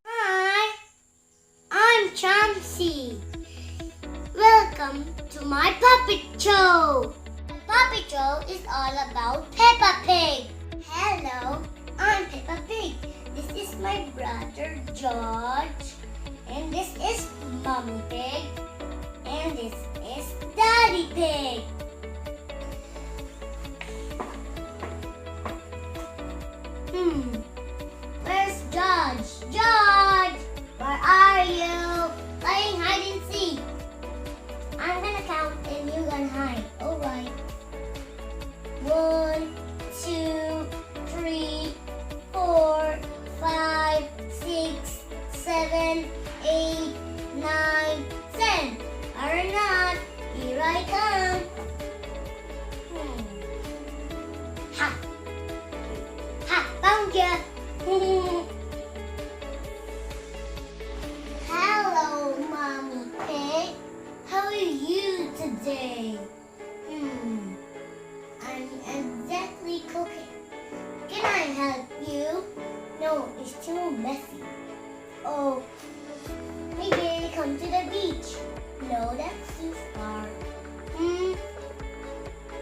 Hi, I'm Champsey. Welcome to my puppet show. The puppet show is all about Peppa Pig. Hello, I'm Peppa Pig. This is my brother George. And this is Mommy Pig. And this is Daddy Pig. Where's George? George! Where are you? Playing hide and seek. I'm gonna count and you're gonna hide. Alright. 1, 2, 3, 4, 5, 6, 7, 8, 9, 10. Or not. Here I come. Ha! Ha! Found ya! Hello, Mommy Pig. How are you today? I'm exactly cooking. Can I help you? No, it's too messy. Oh, maybe come to the beach. No, that's too far.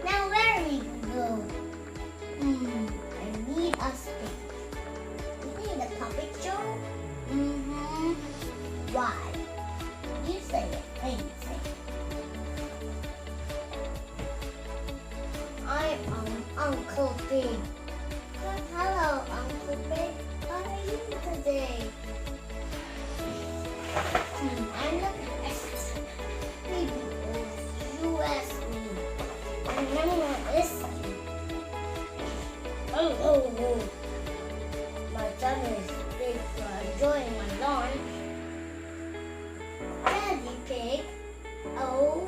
Now where we go? I need a space. You need a puppet show? Why? You say it, please say it. I am Uncle Pig. Hello, Uncle Pig. How are you today? I'm the best. Maybe you ask me. And I'm not listening. Oh. My tummy is big for enjoying my lawn. Daddy Pig. Oh,